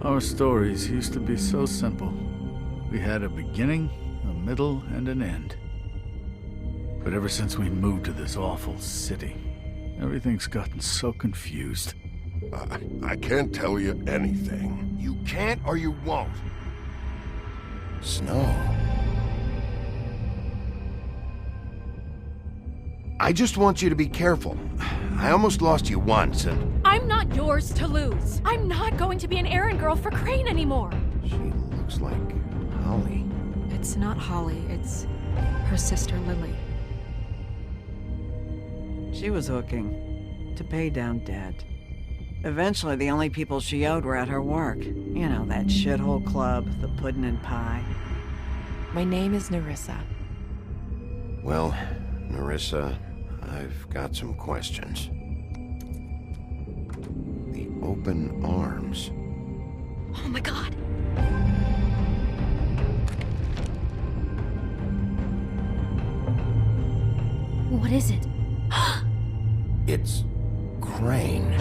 Our stories used to be so simple. We had a beginning, a middle, and an end. But ever since we moved to this awful city, everything's gotten so confused. I can't tell you anything. You can't or you won't. Snow. I just want you to be careful. I almost lost you once, and... I'm not yours to lose. I'm not going to be an errand girl for Crane anymore. She looks like Holly. It's not Holly, it's her sister Lily. She was hooking to pay down debt. Eventually, the only people she owed were at her work. You know, that shithole club, the puddin' and pie. My name is Nerissa. Well, Nerissa, I've got some questions. The open arms. Oh my god. What is it? It's Crane.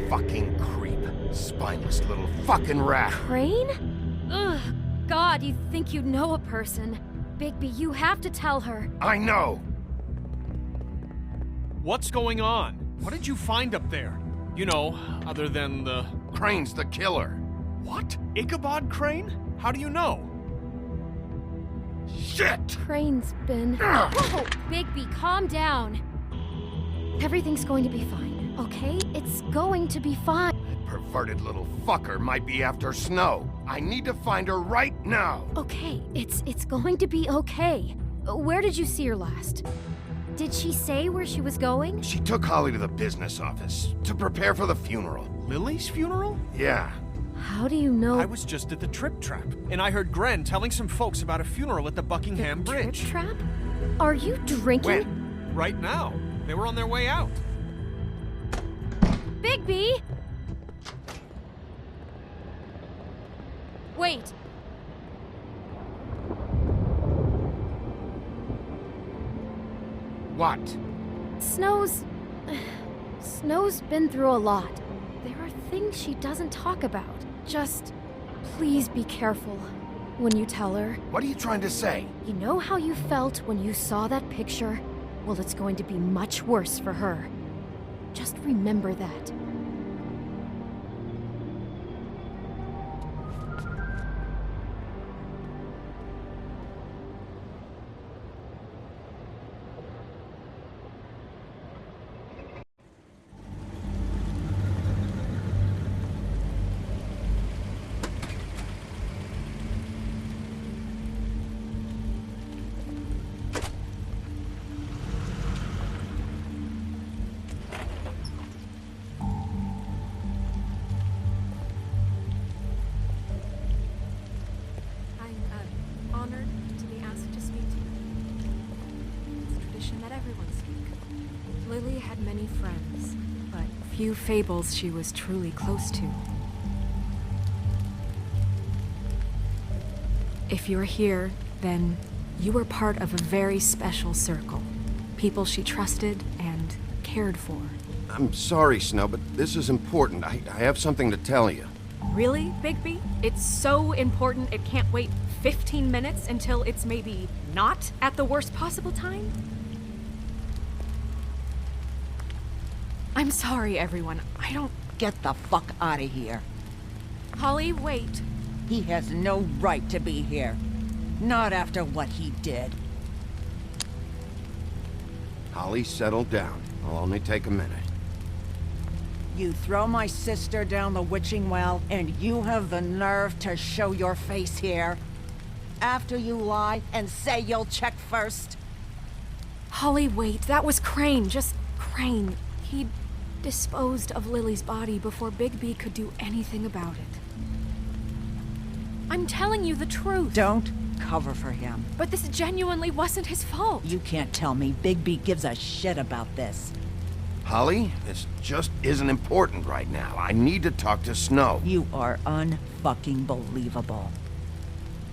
Fucking creep. Spineless little fucking rat. Crane? Ugh. God, you'd think you'd know a person. Bigby, you have to tell her. I know. What's going on? What did you find up there? You know, other than the... Crane's the killer. What? Ichabod Crane? How do you know? Shit! Crane's been... Whoa! Bigby, calm down. Everything's going to be fine, okay? It's going to be fine. That perverted little fucker might be after Snow. I need to find her right now. Okay, it's going to be okay. Where did you see her last? Did she say where she was going? She took Holly to the business office to prepare for the funeral. Lily's funeral? Yeah. How do you know? I was just at the Trip Trap, and I heard Gren telling some folks about a funeral at the Buckingham Bridge. Trip Trap? Are you drinking? When? Right now. They were on their way out. Bigby! Wait. What? Snow's been through a lot. There are things she doesn't talk about. Just please be careful when you tell her. What are you trying to say? You know how you felt when you saw that picture? Well, it's going to be much worse for her. Just remember that. Honored to be asked to speak to you. It's a tradition that everyone speak. Lily had many friends, but few Fables she was truly close to. If you're here, then you were part of a very special circle. People she trusted and cared for. I'm sorry, Snow, but this is important. I have something to tell you. Really, Bigby? It's so important it can't wait 15 minutes until it's maybe not at the worst possible time? I'm sorry, everyone. I don't... Get the fuck out of here. Holly, wait. He has no right to be here. Not after what he did. Holly, settle down. I'll only take a minute. You throw my sister down the witching well, and you have the nerve to show your face here? After you lie and say you'll check first? Holly, wait. That was Crane. Just Crane. He disposed of Lily's body before Bigby could do anything about it. I'm telling you the truth. Don't cover for him. But this genuinely wasn't his fault. You can't tell me Bigby gives a shit about this. Holly, this just isn't important right now. I need to talk to Snow. You are unfucking believable.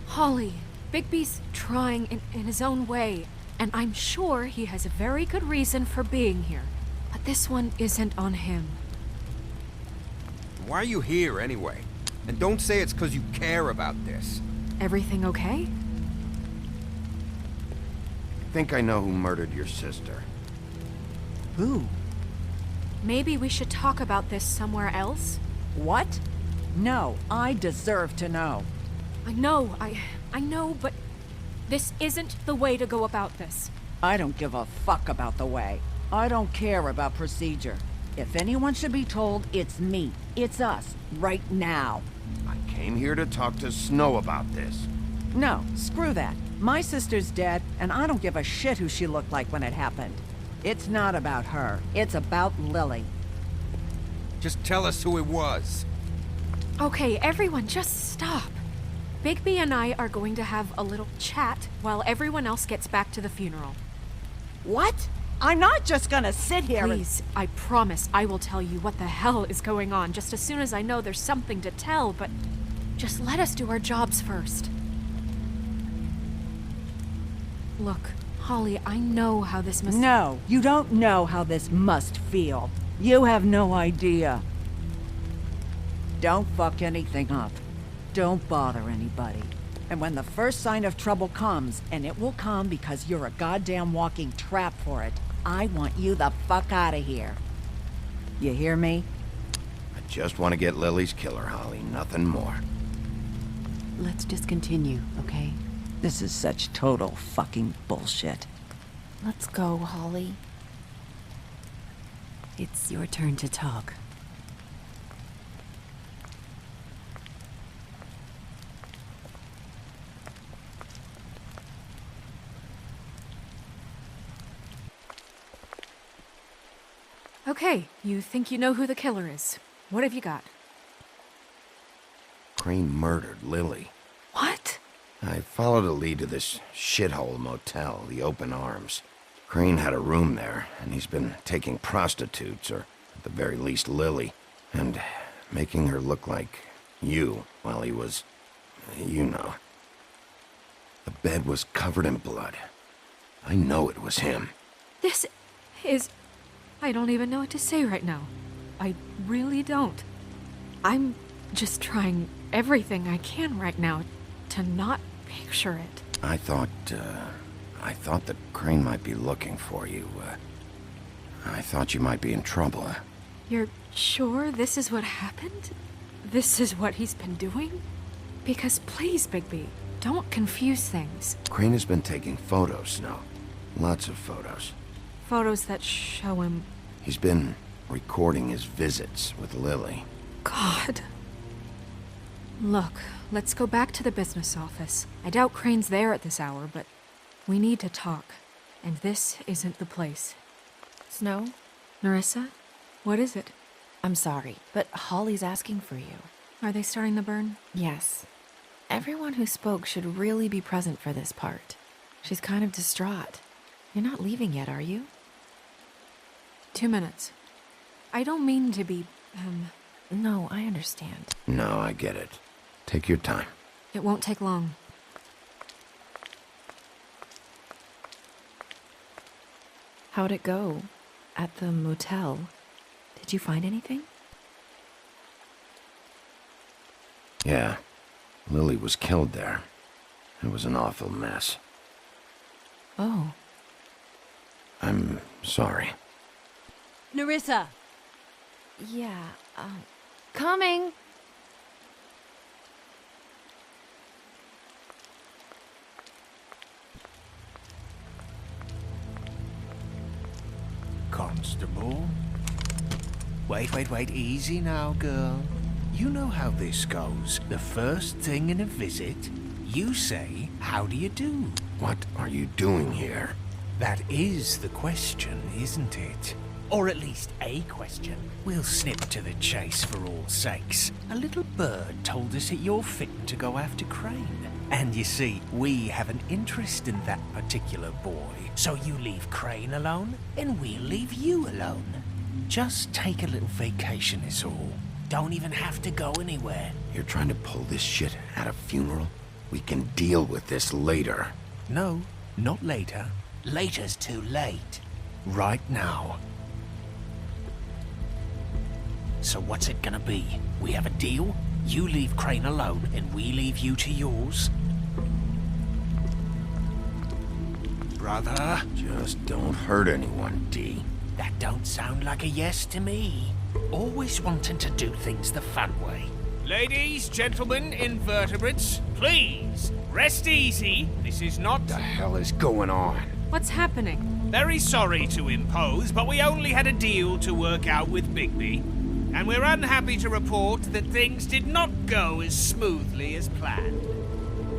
Holly, Bigby's trying in his own way, and I'm sure he has a very good reason for being here. But this one isn't on him. Why are you here anyway? And don't say it's because you care about this. Everything okay? I think I know who murdered your sister. Who? Maybe we should talk about this somewhere else? What? No, I deserve to know. I know, but this isn't the way to go about this. I don't give a fuck about the way. I don't care about procedure. If anyone should be told, it's me. It's us, right now. I came here to talk to Snow about this. No, screw that. My sister's dead, and I don't give a shit who she looked like when it happened. It's not about her. It's about Lily. Just tell us who it was. Okay, everyone, just stop. Bigby and I are going to have a little chat while everyone else gets back to the funeral. What? I'm not just gonna sit here Please, I promise I will tell you what the hell is going on just as soon as I know there's something to tell, but just let us do our jobs first. Look, Holly, I know how this must... No, you don't know how this must feel. You have no idea. Don't fuck anything up. Don't bother anybody. And when the first sign of trouble comes, and it will come because you're a goddamn walking trap for it, I want you the fuck out of here. You hear me? I just want to get Lily's killer, Holly. Nothing more. Let's just continue, okay? This is such total fucking bullshit. Let's go, Holly. It's your turn to talk. Okay, you think you know who the killer is. What have you got? Crane murdered Lily. What? I followed a lead to this shithole motel, the Open Arms. Crane had a room there, and he's been taking prostitutes, or at the very least Lily, and making her look like you while he was, you know. The bed was covered in blood. I know it was him. This is... I don't even know what to say right now. I really don't. I'm just trying everything I can right now to not picture it. I thought that Crane might be looking for you. I thought you might be in trouble. You're sure this is what happened? This is what he's been doing? Because please, Bigby, don't confuse things. Crane has been taking photos, Snow. Lots of photos. Photos that show him... He's been recording his visits with Lily. God. Look, let's go back to the business office. I doubt Crane's there at this hour, but we need to talk. And this isn't the place. Snow? Nerissa? What is it? I'm sorry, but Holly's asking for you. Are they starting the burn? Yes. Everyone who spoke should really be present for this part. She's kind of distraught. You're not leaving yet, are you? 2 minutes. I don't mean to be, No, I understand. No, I get it. Take your time. It won't take long. How'd it go? At the motel? Did you find anything? Yeah. Lily was killed there. It was an awful mess. Oh. I'm sorry. Nerissa! Yeah, coming! Constable? Wait, easy now, girl. You know how this goes. The first thing in a visit, you say, "How do you do?" What are you doing here? That is the question, isn't it? Or at least a question. We'll snip to the chase for all sakes. A little bird told us that you're fitting to go after Crane. And you see, we have an interest in that particular boy. So you leave Crane alone, and we'll leave you alone. Just take a little vacation is all. Don't even have to go anywhere. You're trying to pull this shit at a funeral? We can deal with this later. No, not later. Later's too late. Right now. So what's it gonna be? We have a deal? You leave Crane alone, and we leave you to yours? Brother? Just don't hurt anyone, D. That don't sound like a yes to me. Always wanting to do things the fun way. Ladies, gentlemen, invertebrates, please, rest easy. This is not... What the hell is going on? What's happening? Very sorry to impose, but we only had a deal to work out with Bigby. And we're unhappy to report that things did not go as smoothly as planned.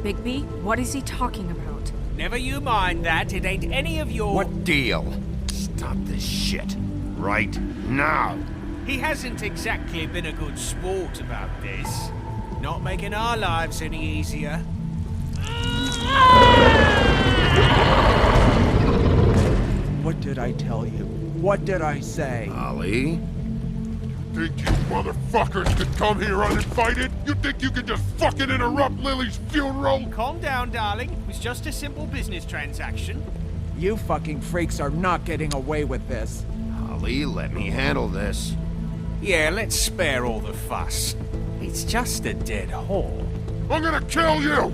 Bigby, what is he talking about? Never you mind that, it ain't any of your... What deal? Stop this shit. Right now. He hasn't exactly been a good sport about this. Not making our lives any easier. What did I tell you? What did I say? Ollie? Think you motherfuckers could come here uninvited? You think you can just fucking interrupt Lily's funeral? Calm down, darling. It was just a simple business transaction. You fucking freaks are not getting away with this. Ollie, let me handle this. Yeah, let's spare all the fuss. It's just a dead hole. I'm gonna kill you!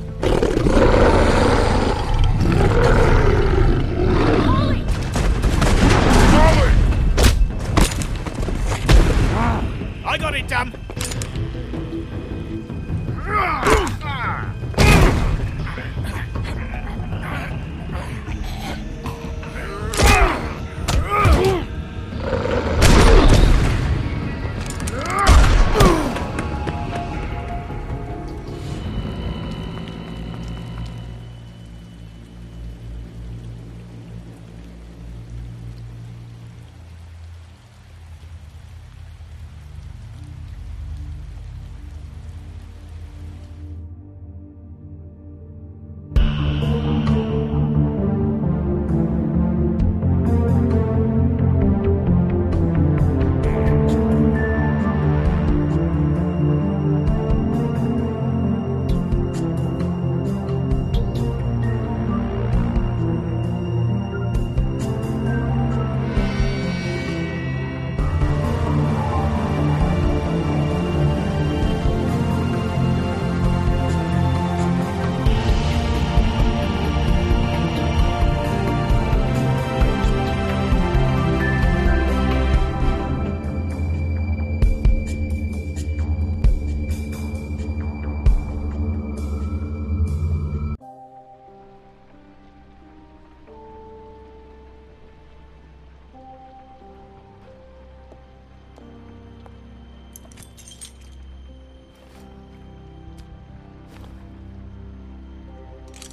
Ollie! Ollie! I got it done.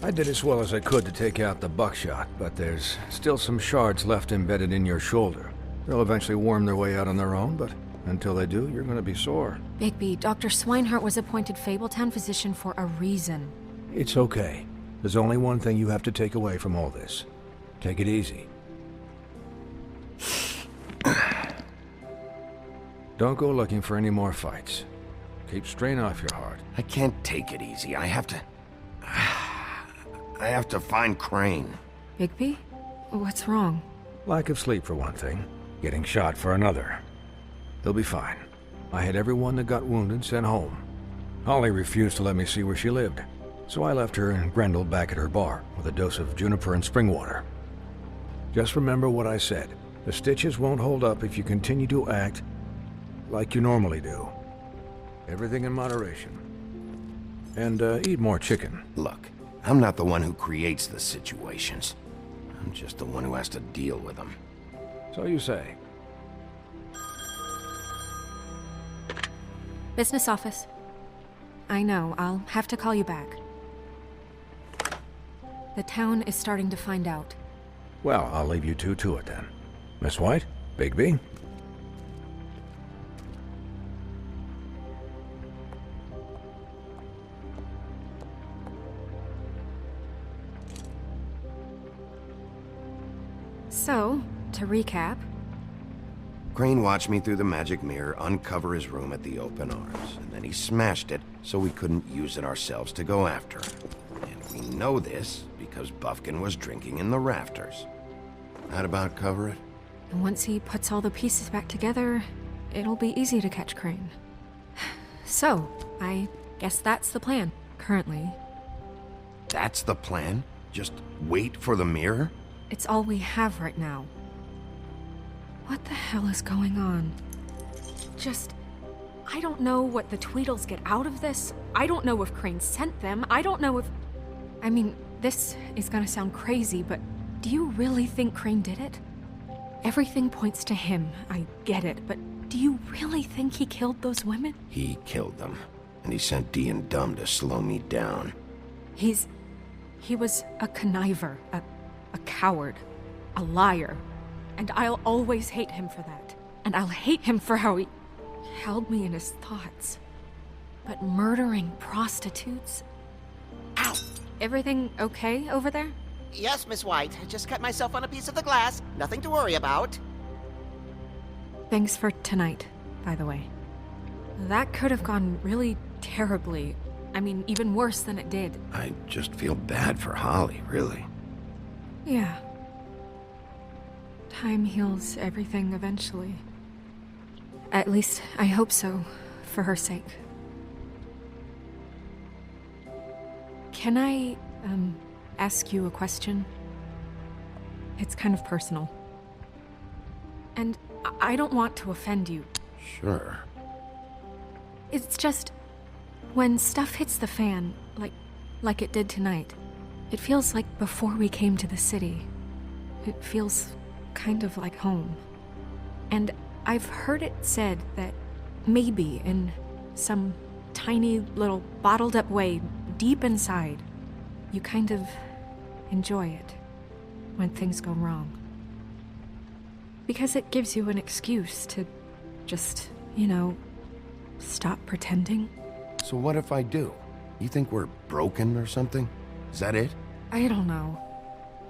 I did as well as I could to take out the buckshot, but there's still some shards left embedded in your shoulder. They'll eventually worm their way out on their own, but until they do, you're gonna be sore. Bigby, Dr. Swinehart was appointed Fabletown physician for a reason. It's okay. There's only one thing you have to take away from all this. Take it easy. Don't go looking for any more fights. Keep strain off your heart. I can't take it easy. I have to find Crane. Bigby? What's wrong? Lack of sleep for one thing. Getting shot for another. They'll be fine. I had everyone that got wounded sent home. Holly refused to let me see where she lived, so I left her and Grendel back at her bar with a dose of juniper and spring water. Just remember what I said. The stitches won't hold up if you continue to act like you normally do. Everything in moderation. And eat more chicken. Look, I'm not the one who creates the situations. I'm just the one who has to deal with them. So you say. Business office. I know, I'll have to call you back. The town is starting to find out. Well, I'll leave you two to it then. Miss White? Bigby? So, to recap, Crane watched me through the magic mirror uncover his room at the open arms, and then he smashed it so we couldn't use it ourselves to go after him. And we know this because Buffkin was drinking in the rafters. That about cover it? and once he puts all the pieces back together, it'll be easy to catch Crane. So, I guess that's the plan, currently. That's the plan? Just wait for the mirror? It's all we have right now. What the hell is going on? I don't know what the Tweedles get out of this. I don't know if Crane sent them. I don't know if... I mean, this is gonna sound crazy, but do you really think Crane did it? Everything points to him, I get it, but do you really think he killed those women? He killed them, and he sent D and Dumb to slow me down. He was a conniver, a coward, a liar, and I'll always hate him for that. And I'll hate him for how he held me in his thoughts. But murdering prostitutes? Ow! Everything okay over there? Yes, Miss White. Just cut myself on a piece of the glass. Nothing to worry about. Thanks for tonight, by the way. That could have gone really terribly. I mean, even worse than it did. I just feel bad for Holly, really. Yeah. Time heals everything eventually. At least, I hope so, for her sake. Can I, ask you a question? It's kind of personal. And I don't want to offend you. Sure. It's just, when stuff hits the fan, like it did tonight, it feels like before we came to the city. It feels kind of like home. And I've heard it said that maybe in some tiny little bottled up way deep inside, you kind of enjoy it when things go wrong. Because it gives you an excuse to just, stop pretending. So what if I do? You think we're broken or something? Is that it? I don't know.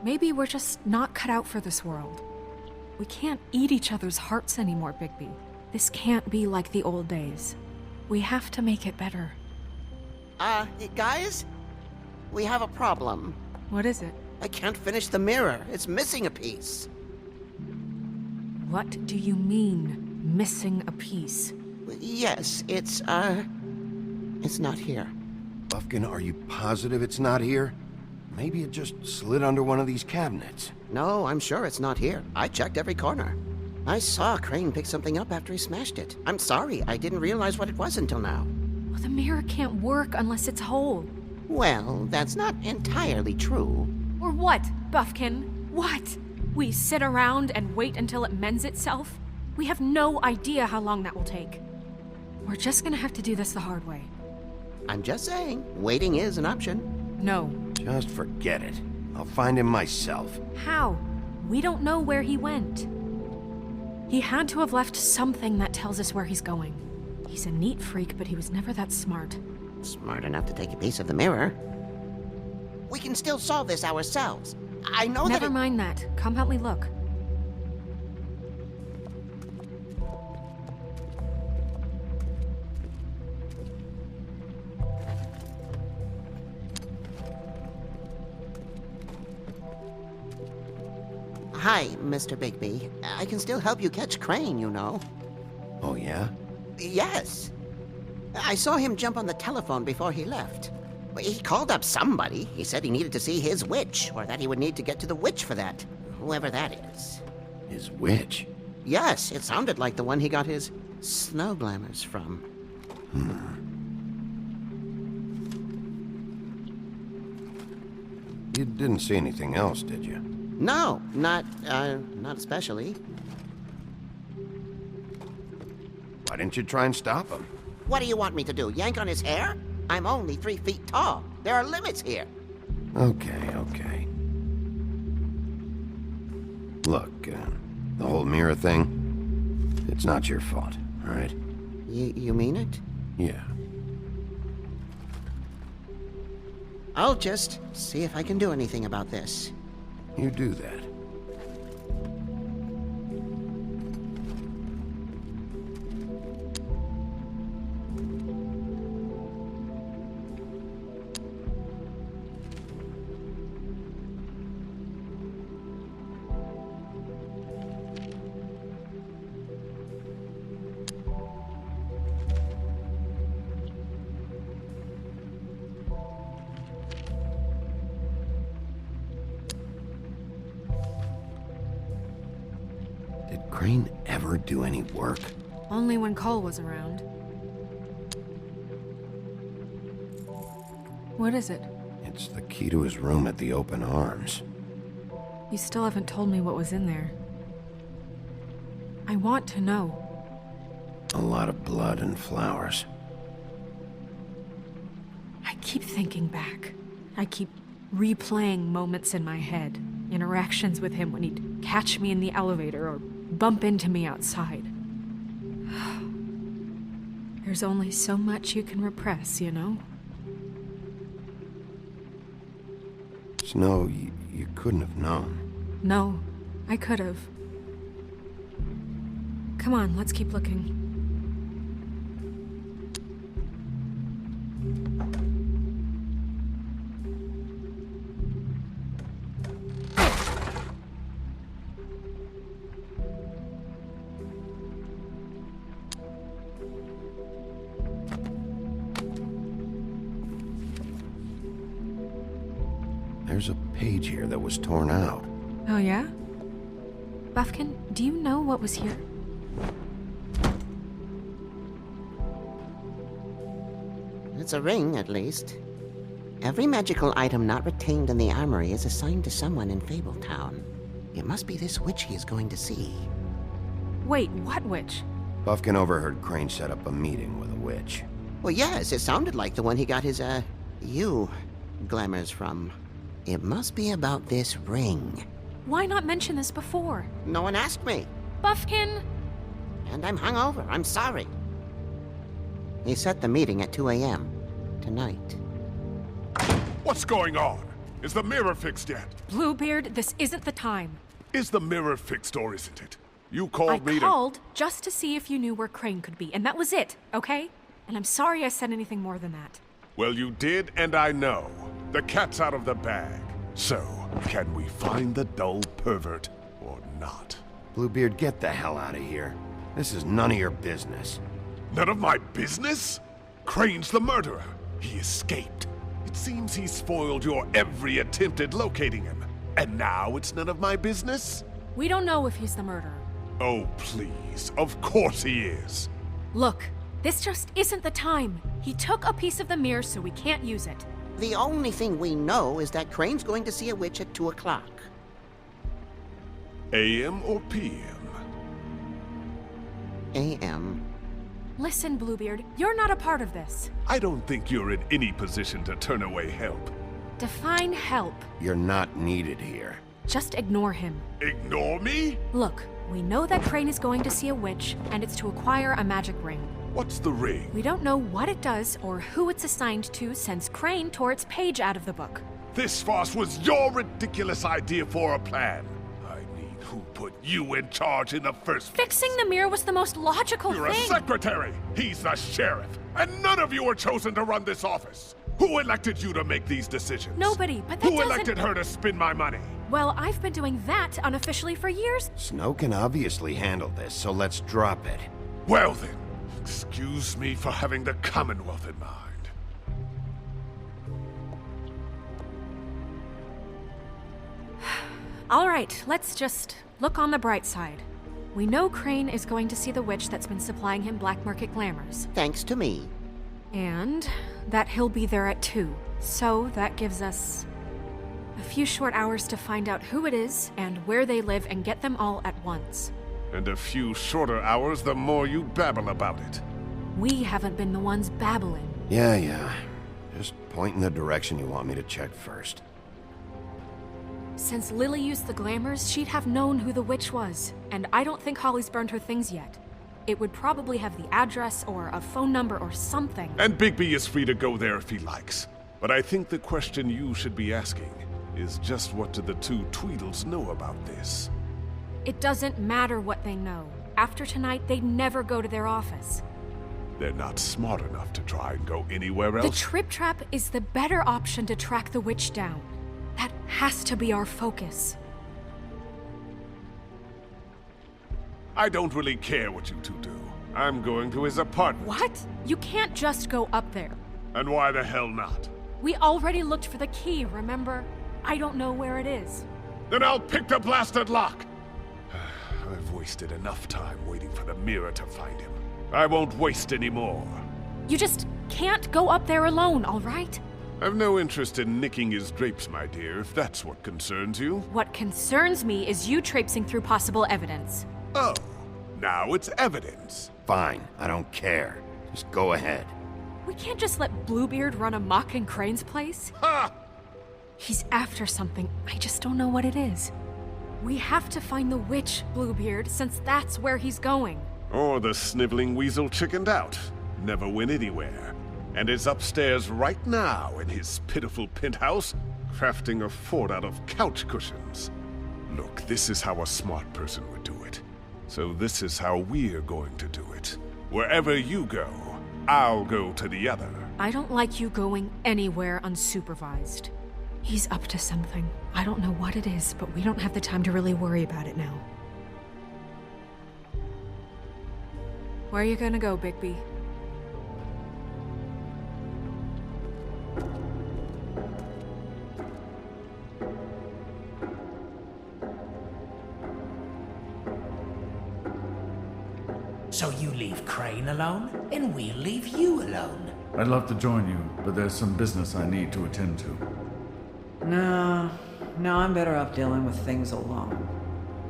Maybe we're just not cut out for this world. We can't eat each other's hearts anymore, Bigby. This can't be like the old days. We have to make it better. Guys? We have a problem. What is it? I can't finish the mirror. It's missing a piece. What do you mean, missing a piece? Yes, it's not here. Buffkin, are you positive it's not here? Maybe it just slid under one of these cabinets. No, I'm sure it's not here. I checked every corner. I saw Crane pick something up after he smashed it. I'm sorry, I didn't realize what it was until now. Well, the mirror can't work unless it's whole. Well, that's not entirely true. Or what, Buffkin? What? We sit around and wait until it mends itself? We have no idea how long that will take. We're just gonna have to do this the hard way. I'm just saying, waiting is an option. No. Just forget it. I'll find him myself. How? We don't know where he went. He had to have left something that tells us where he's going. He's a neat freak, but he was never that smart. Smart enough to take a piece of the mirror. We can still solve this ourselves. I know that. Never mind that. Come help me look. Hi, Mr. Bigby. I can still help you catch Crane, you know. Oh, yeah? Yes. I saw him jump on the telephone before he left. He called up somebody. He said he needed to see his witch, or that he would need to get to the witch for that. Whoever that is. His witch? Yes, it sounded like the one he got his snow glamours from. You didn't see anything else, did you? No, not especially. Why didn't you try and stop him? What do you want me to do, yank on his hair? I'm only 3 feet tall. There are limits here. Okay. Look, the whole mirror thing, it's not your fault, all right? You mean it? Yeah. I'll just see if I can do anything about this. You do that. Crane ever do any work? Only when Cole was around. What is it? It's the key to his room at the Open Arms. You still haven't told me what was in there. I want to know. A lot of blood and flowers. I keep thinking back. I keep replaying moments in my head. Interactions with him when he'd catch me in the elevator or bump into me outside. There's only so much you can repress, you know? Snow, you couldn't have known. No, I could have. Come on, let's keep looking. There's a page here that was torn out. Oh, yeah? Buffkin, do you know what was here? It's a ring, at least. Every magical item not retained in the armory is assigned to someone in Fabletown. It must be this witch he is going to see. Wait, what witch? Buffkin overheard Crane set up a meeting with a witch. Well, yes, it sounded like the one he got his, glamours from. It must be about this ring. Why not mention this before? No one asked me. Buffkin! And I'm hungover. I'm sorry. He set the meeting at 2 a.m. tonight. What's going on? Is the mirror fixed yet? Bluebeard, this isn't the time. Is the mirror fixed or isn't it? You called me to... I called just to see if you knew where Crane could be, and that was it, okay? And I'm sorry I said anything more than that. Well, you did, and I know. The cat's out of the bag. So, can we find the dull pervert or not? Bluebeard, get the hell out of here. This is none of your business. None of my business? Crane's the murderer. He escaped. It seems he spoiled your every attempt at locating him. And now it's none of my business? We don't know if he's the murderer. Oh, please. Of course he is. Look, this just isn't the time. He took a piece of the mirror, so we can't use it. The only thing we know is that Crane's going to see a witch at 2 o'clock. AM or PM? AM. Listen, Bluebeard, you're not a part of this. I don't think you're in any position to turn away help. Define help. You're not needed here. Just ignore him. Ignore me? Look, we know that Crane is going to see a witch, and it's to acquire a magic ring. What's the ring? We don't know what it does or who it's assigned to since Crane tore its page out of the book. This farce was your ridiculous idea for a plan. I mean, who put you in charge in the first place? Fixing the mirror was the most logical You're thing. a secretary. He's the sheriff. And none of you were chosen to run this office. Who elected you to make these decisions? Nobody, but that Who doesn't... elected her to spend my money? Well, I've been doing that unofficially for years. Snow can obviously handle this, so let's drop it. Well then, excuse me for having the Commonwealth in mind. All right, let's just look on the bright side. We know Crane is going to see the witch that's been supplying him black market glamours. Thanks to me. And that he'll be there at 2. So that gives us a few short hours to find out who it is and where they live and get them all at once. And a few shorter hours the more you babble about it. We haven't been the ones babbling. Yeah. Just point in the direction you want me to check first. Since Lily used the glamours, she'd have known who the witch was. And I don't think Holly's burned her things yet. It would probably have the address or a phone number or something. And Bigby is free to go there if he likes. But I think the question you should be asking is just what do the two Tweedles know about this? It doesn't matter what they know. After tonight, they'd never go to their office. They're not smart enough to try and go anywhere else. The Trip Trap is the better option to track the witch down. That has to be our focus. I don't really care what you two do. I'm going to his apartment. What? You can't just go up there. And why the hell not? We already looked for the key, remember? I don't know where it is. Then I'll pick the blasted lock. I've wasted enough time waiting for the mirror to find him. I won't waste any more. You just can't go up there alone, all right? I've no interest in nicking his drapes, my dear, if that's what concerns you. What concerns me is you traipsing through possible evidence. Oh, now it's evidence. Fine, I don't care. Just go ahead. We can't just let Bluebeard run amok in Crane's place. Ha! He's after something, I just don't know what it is. We have to find the witch, Bluebeard, since that's where he's going. Or the sniveling weasel chickened out. Never went anywhere. And is upstairs right now in his pitiful penthouse, crafting a fort out of couch cushions. Look, this is how a smart person would do it. So this is how we're going to do it. Wherever you go, I'll go to the other. I don't like you going anywhere unsupervised. He's up to something. I don't know what it is, but we don't have the time to really worry about it now. Where are you gonna go, Bigby? So you leave Crane alone, and we'll leave you alone. I'd love to join you, but there's some business I need to attend to. No, I'm better off dealing with things alone.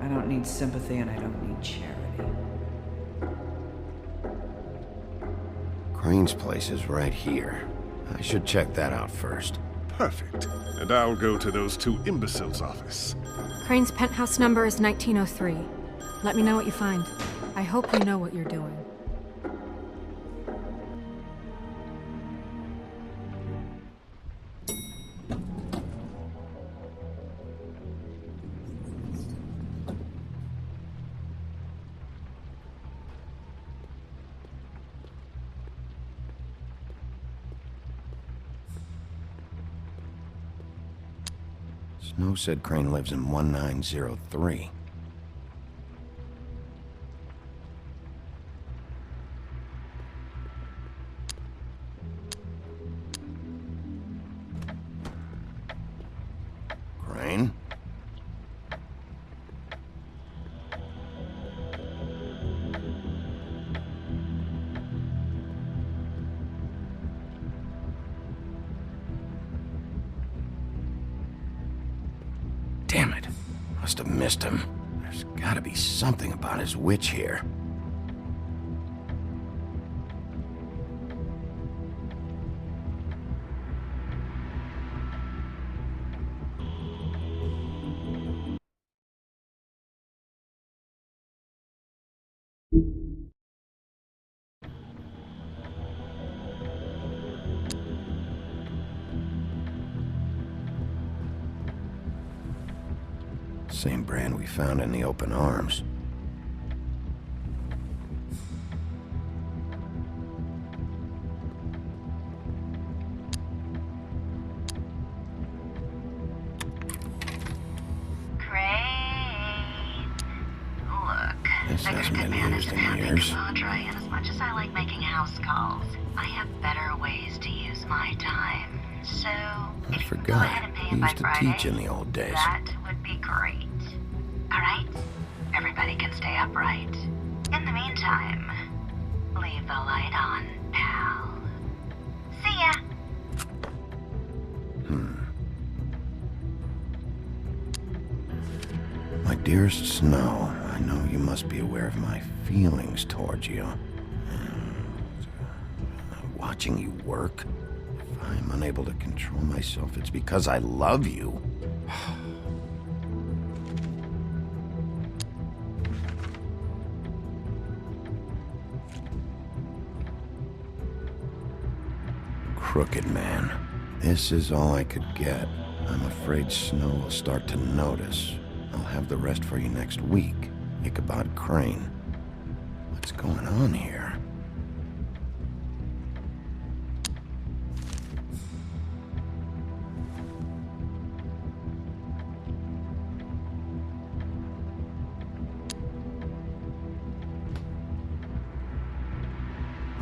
I don't need sympathy and I don't need charity. Crane's place is right here. I should check that out first. Perfect. And I'll go to those two imbeciles' office. Crane's penthouse number is 1903. Let me know what you find. I hope you know what you're doing. Snow said Crane lives in 1903. Crane? Damn it. Must have missed him. There's gotta be something about his witch here. Same brand we found in the open arms. This hasn't been used in years. Laundry, and as much as I like making house calls, I have better ways to use my time. So, I forgot. He used to teach in the old days. That would be great. Alright? Everybody can stay upright. In the meantime, leave the light on, pal. See ya! My dearest Snow, I know you must be aware of my feelings towards you. Watching you work, if I'm unable to control myself, it's because I love you. Crooked man. This is all I could get. I'm afraid Snow will start to notice. I'll have the rest for you next week. Ichabod Crane. What's going on here?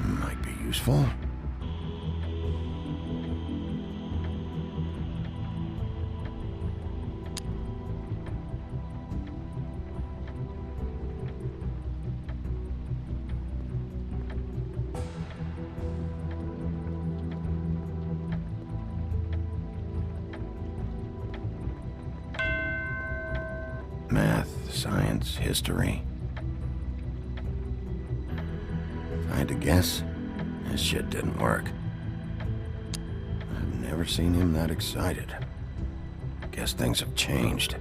Might be useful. Math, science, history. If I had to guess, this shit didn't work. I've never seen him that excited. Guess things have changed.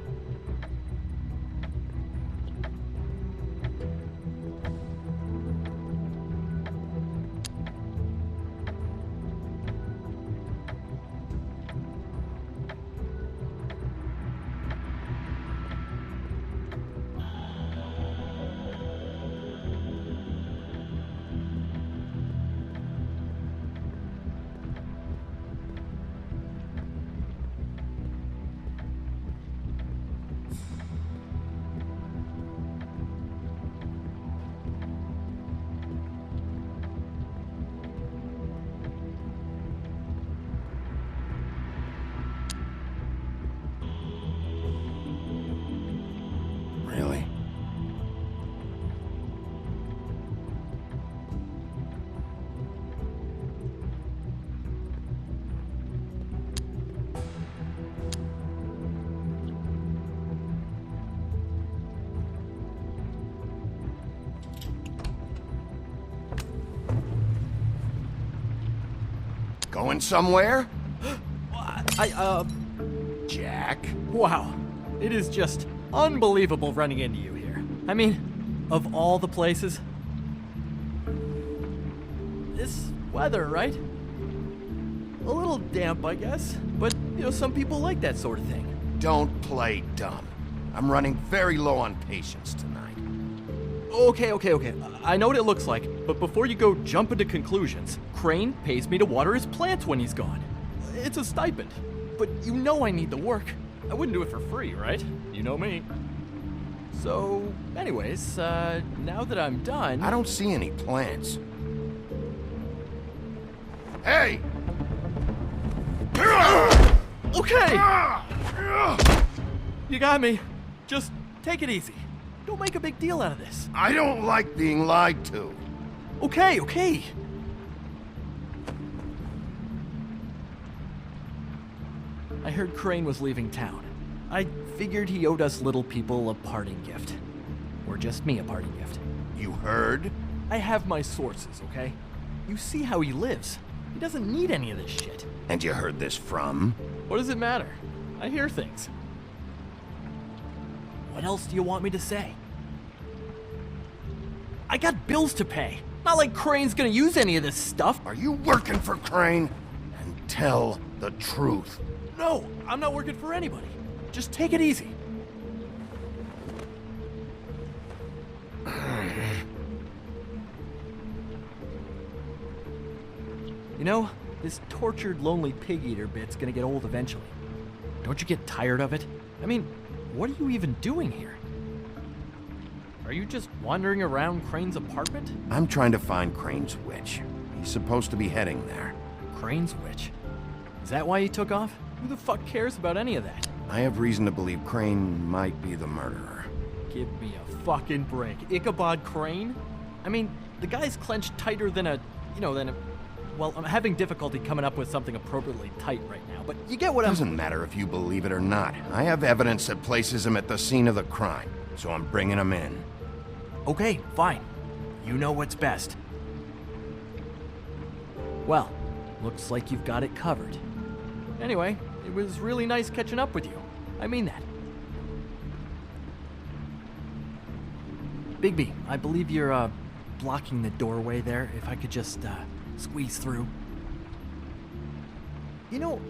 Really? Going somewhere? Jack? Wow. It is just unbelievable running into you here. I mean, of all the places. This weather, right? A little damp, I guess. But, some people like that sort of thing. Don't play dumb. I'm running very low on patience tonight. Okay. I know what it looks like, but before you go jumping to conclusions, Crane pays me to water his plants when he's gone. It's a stipend. But I need the work. I wouldn't do it for free, right? You know me. So, anyways, now that I'm done... I don't see any plants. Hey! Okay! You got me. Just take it easy. Don't make a big deal out of this. I don't like being lied to. Okay. I heard Crane was leaving town. I figured he owed us little people a parting gift. Or just me a parting gift. You heard? I have my sources, okay? You see how he lives. He doesn't need any of this shit. And you heard this from? What does it matter? I hear things. What else do you want me to say? I got bills to pay. Not like Crane's gonna use any of this stuff. Are you working for Crane? And tell the truth. No, I'm not working for anybody. Just take it easy. This tortured, lonely pig-eater bit's gonna get old eventually. Don't you get tired of it? I mean, what are you even doing here? Are you just wandering around Crane's apartment? I'm trying to find Crane's witch. He's supposed to be heading there. Crane's witch? Is that why he took off? Who the fuck cares about any of that? I have reason to believe Crane might be the murderer. Give me a fucking break. Ichabod Crane? I mean, the guy's clenched tighter than well, I'm having difficulty coming up with something appropriately tight right now, but you get what Doesn't matter if you believe it or not. I have evidence that places him at the scene of the crime, so I'm bringing him in. Okay, fine. You know what's best. Well, looks like you've got it covered. Anyway, it was really nice catching up with you. I mean that. Bigby, I believe you're, blocking the doorway there. If I could just, squeeze through.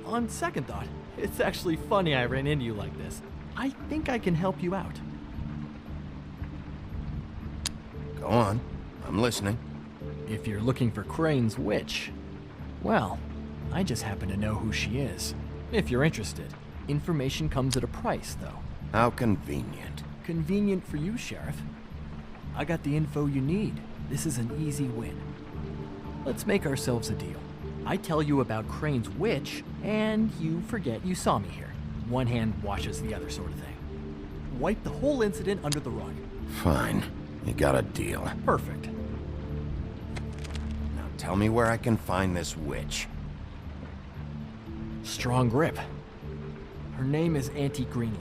On second thought, it's actually funny I ran into you like this. I think I can help you out. Go on. I'm listening. If you're looking for Crane's witch, well, I just happen to know who she is. If you're interested. Information comes at a price, though. How convenient. Convenient for you, Sheriff. I got the info you need. This is an easy win. Let's make ourselves a deal. I tell you about Crane's witch, and you forget you saw me here. One hand washes the other sort of thing. Wipe the whole incident under the rug. Fine. You got a deal. Perfect. Now tell me where I can find this witch. Strong grip. Her name is Auntie Greenleaf.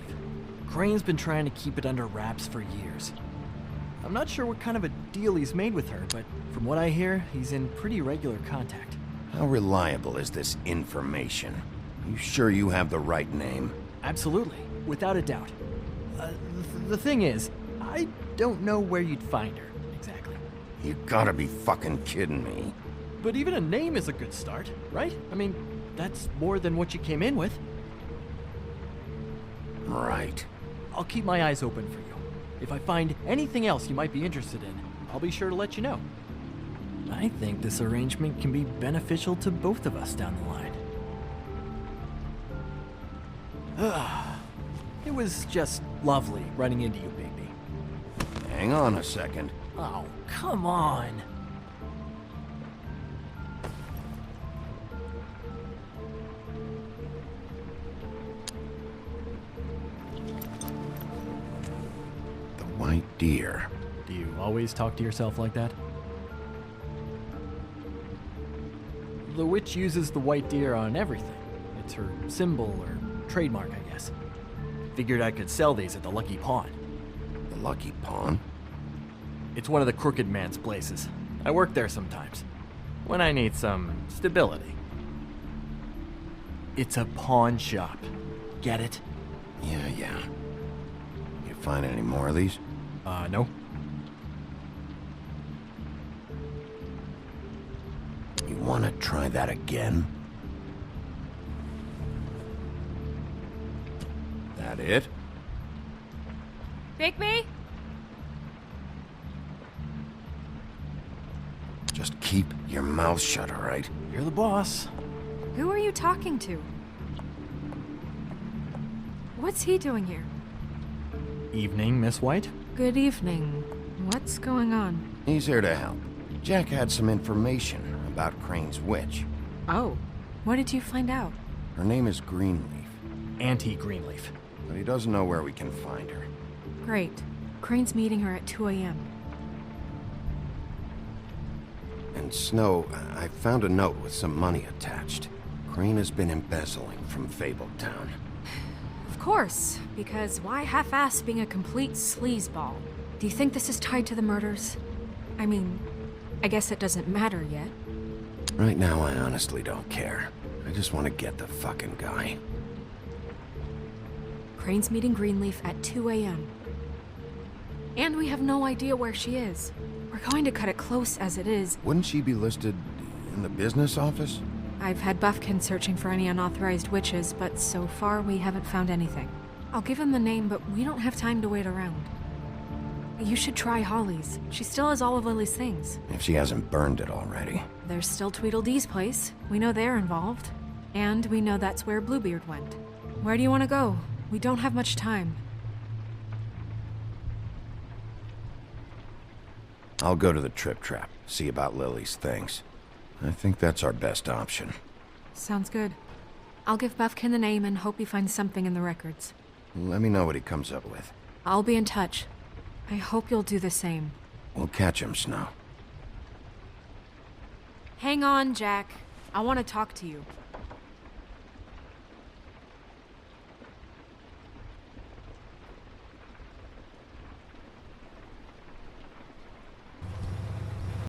Crane's been trying to keep it under wraps for years. I'm not sure what kind of a deal he's made with her, but from what I hear, he's in pretty regular contact. How reliable is this information? You sure you have the right name? Absolutely, without a doubt. The thing is, I don't know where you'd find her, exactly. You gotta be fucking kidding me. But even a name is a good start, right? I mean, that's more than what you came in with. Right. I'll keep my eyes open for you. If I find anything else you might be interested in, I'll be sure to let you know. I think this arrangement can be beneficial to both of us down the line. It was just lovely running into you, Bigby. Hang on a second. Oh, come on. The white deer. Do you always talk to yourself like that? The witch uses the white deer on everything. It's her symbol or trademark, I guess. Figured I could sell these at the Lucky Pawn. The Lucky Pawn? It's one of the crooked man's places. I work there sometimes, when I need some stability. It's a pawn shop. Get it? Yeah. You find any more of these? No. You wanna try that again? That it? Bigby? Just keep your mouth shut, all right? You're the boss. Who are you talking to? What's he doing here? Evening, Miss White. Good evening. What's going on? He's here to help. Jack had some information about Crane's witch. Oh, what did you find out? Her name is Greenleaf. Auntie Greenleaf. But he doesn't know where we can find her. Great. Crane's meeting her at 2 a.m. And Snow, I found a note with some money attached. Crane has been embezzling from Fabletown. Of course, because why half-ass being a complete sleazeball? Do you think this is tied to the murders? I mean, I guess it doesn't matter yet. Right now, I honestly don't care. I just want to get the fucking guy. Crane's meeting Greenleaf at 2 a.m. And we have no idea where she is. We're going to cut it close as it is. Wouldn't she be listed in the business office? I've had Buffkin searching for any unauthorized witches, but so far we haven't found anything. I'll give him the name, but we don't have time to wait around. You should try Holly's. She still has all of Lily's things. If she hasn't burned it already. There's still Tweedledee's place. We know they're involved. And we know that's where Bluebeard went. Where do you want to go? We don't have much time. I'll go to the Trip Trap, see about Lily's things. I think that's our best option. Sounds good. I'll give Buffkin the name and hope he finds something in the records. Let me know what he comes up with. I'll be in touch. I hope you'll do the same. We'll catch him, Snow. Hang on, Jack. I want to talk to you.